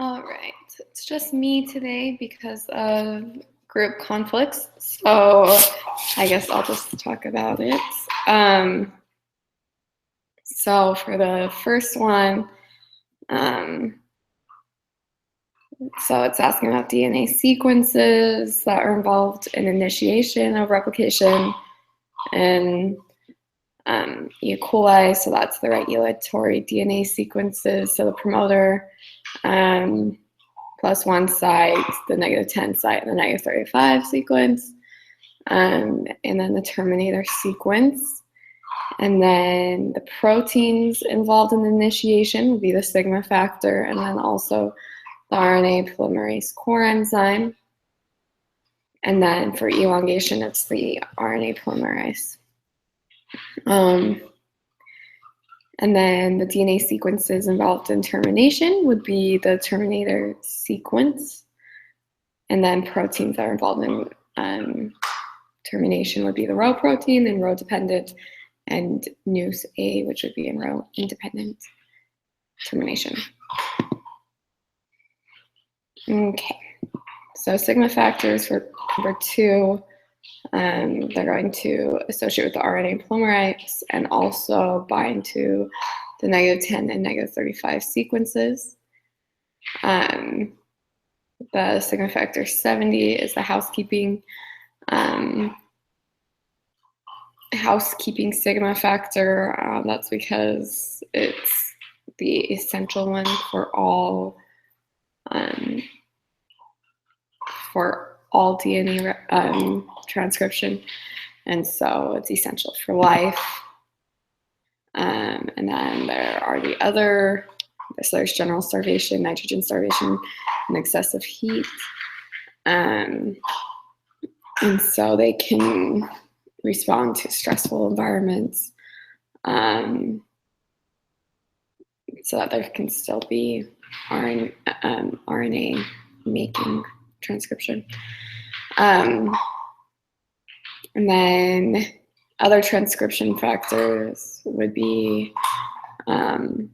All right, it's just me today because of group conflicts. So I guess I'll just talk about it. So for the first one, so it's asking about DNA sequences that are involved in initiation of replication and E. coli. So that's the regulatory DNA sequences. So the promoter, +1 site, the -10 site, and the -35 sequence, and then the terminator sequence. And then the proteins involved in the initiation would be the sigma factor, and then also the RNA polymerase core enzyme. And then for elongation, it's the RNA polymerase. And then the DNA sequences involved in termination would be the terminator sequence. And then proteins that are involved in termination would be the row protein and row dependent, and NUS A, which would be in row independent termination. Okay, so sigma factors for number 2, they're going to associate with the RNA polymerase and also bind to the -10 and -35 sequences. The sigma factor 70 is the housekeeping sigma factor. That's because it's the essential one for all DNA transcription, and so it's essential for life. And then there are the other, so there's general starvation, nitrogen starvation, and excessive heat. And so they can respond to stressful environments, so that there can still be RNA making transcription. And then other transcription factors would be in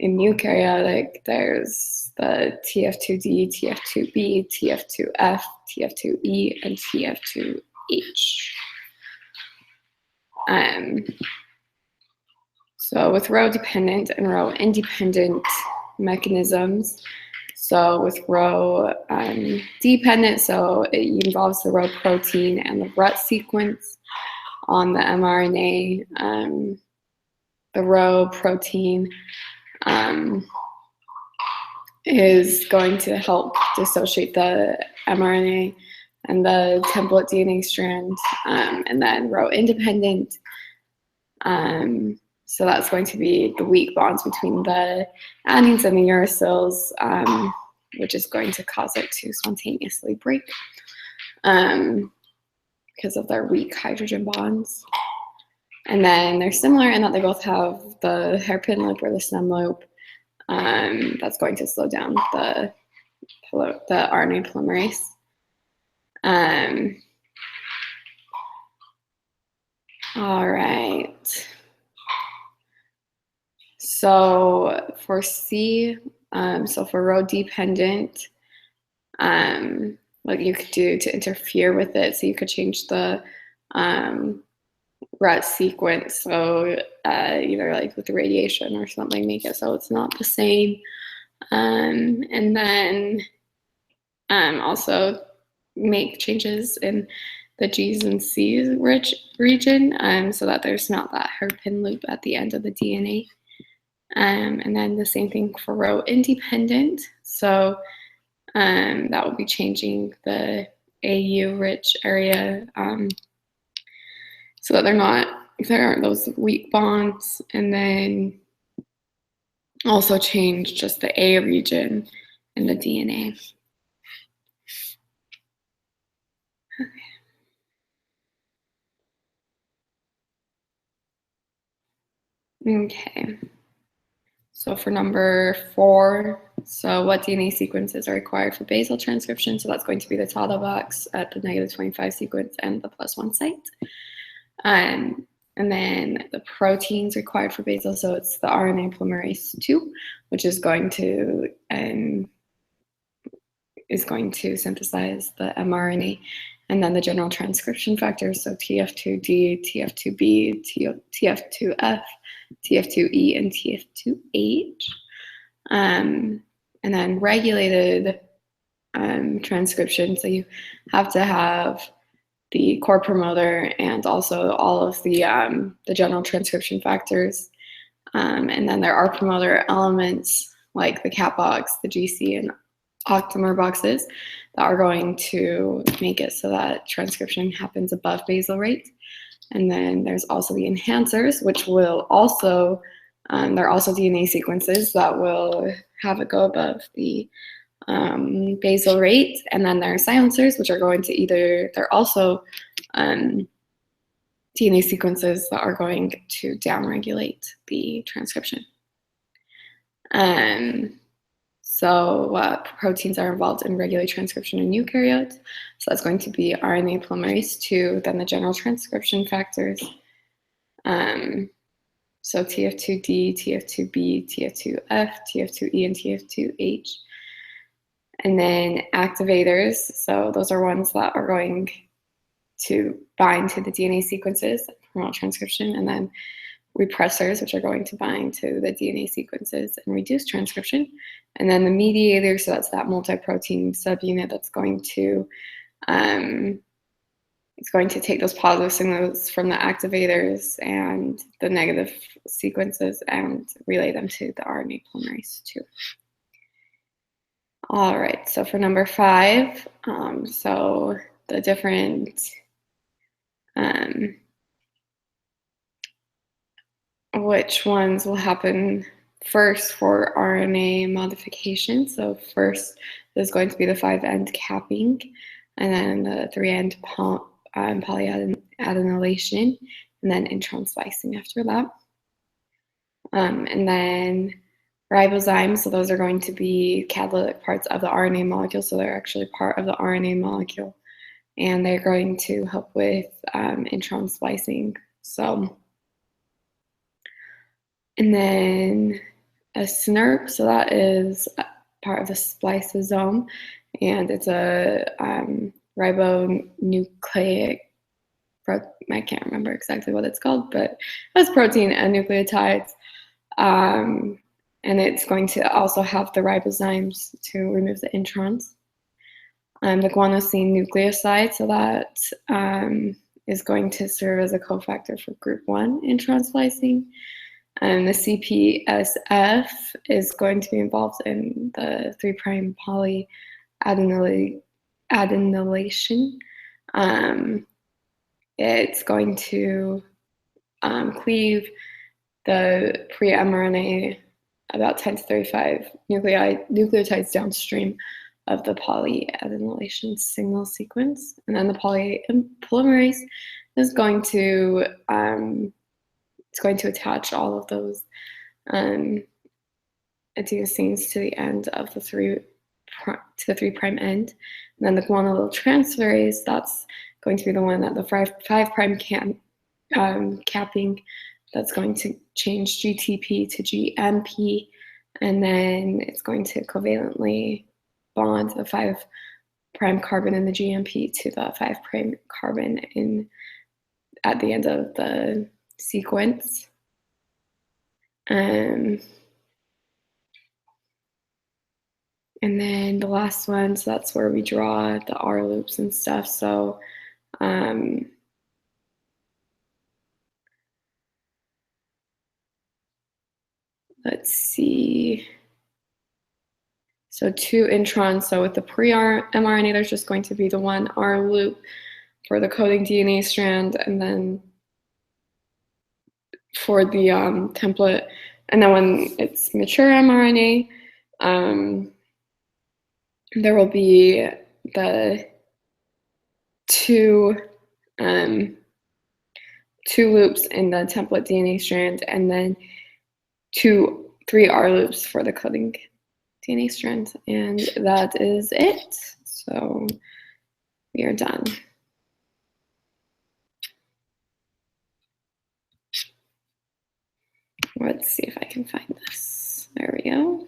eukaryotic, there's the TF2D, TF2B, TF2F, TF2E, and TF2H. So with row dependent and row independent mechanisms, so with row dependent, so it involves the row protein and the RUT sequence on the mRNA. The row protein is going to help dissociate the mRNA and the template DNA strand, and then row independent. So that's going to be the weak bonds between the adenines and the uracils, which is going to cause it to spontaneously break because of their weak hydrogen bonds. And then they're similar in that they both have the hairpin loop or the stem loop. That's going to slow down the RNA polymerase. All right. So for C, so for row dependent, what you could do to interfere with it, so you could change the RUT sequence, so either like with the radiation or something, make it so it's not the same, and then also make changes in the G's and C's rich region, so that there's not that hairpin loop at the end of the DNA. And then the same thing for row independent, so that will be changing the AU rich area, so that there aren't those weak bonds, and then also change just the A region in the DNA. Okay. So for number 4, so what DNA sequences are required for basal transcription? So that's going to be the Tata box at the -25 sequence and the +1 site. And then the proteins required for basal, so it's the RNA polymerase 2, which is going to is going to synthesize the mRNA, and then the general transcription factors, so TF2D, TF2B, TF2F, TF2E, and TF2H. And then regulated transcription, so you have to have the core promoter and also all of the general transcription factors. And then there are promoter elements like the cap box, the GC, and octamer boxes that are going to make it so that transcription happens above basal rate. And then there's also the enhancers, which will also, there are also DNA sequences that will have it go above the basal rate. And then there are silencers, which are going to either, they're also DNA sequences that are going to downregulate the transcription. So what proteins are involved in regulated transcription in eukaryotes? So that's going to be RNA polymerase II, then the general transcription factors. So TF2D, TF2B, TF2F, TF2E, and TF2H. And then activators, so those are ones that are going to bind to the DNA sequences, promote transcription, and then repressors, which are going to bind to the DNA sequences and reduce transcription. And then the mediator, so that's that multi-protein subunit that's going to it's going to take those positive signals from the activators and the negative sequences and relay them to the RNA polymerase II. All right, so for number 5, so the different which ones will happen first for RNA modification. So first is going to be the 5' capping, and then the 3' polyadenylation, and then intron splicing after that. And then ribozymes, so those are going to be catalytic parts of the RNA molecule, so they're actually part of the RNA molecule, and they're going to help with intron splicing. So, and then a SNRP, so that is part of the spliceosome, and it's a ribonucleic, I can't remember exactly what it's called, but it has protein and nucleotides, and it's going to also have the ribozymes to remove the introns. The guanosine nucleoside, so that is going to serve as a cofactor for group 1 intron splicing. And the CPSF is going to be involved in the 3' polyadenylation. It's going to cleave the pre-mRNA about 10 to 35 nucleotides downstream of the polyadenylation signal sequence. And then the polymerase is going to it's going to attach all of those adenosines to the end of the 3' end. And then the guanylyl that's going to be the one that the 5' capping, that's going to change GTP to GMP, and then it's going to covalently bond the 5' carbon in the GMP to the 5' carbon at the end of the sequence. And then the last one, so that's where we draw the R loops and stuff. So let's see. So 2 introns. So with the pre-mRNA, there's just going to be the 1 R loop for the coding DNA strand, and then for the template, and then when it's mature mRNA, there will be the two loops in the template DNA strand, and then 3 R loops for the coding DNA strand, and that is it. So we are done. Let's see if I can find this. There we go.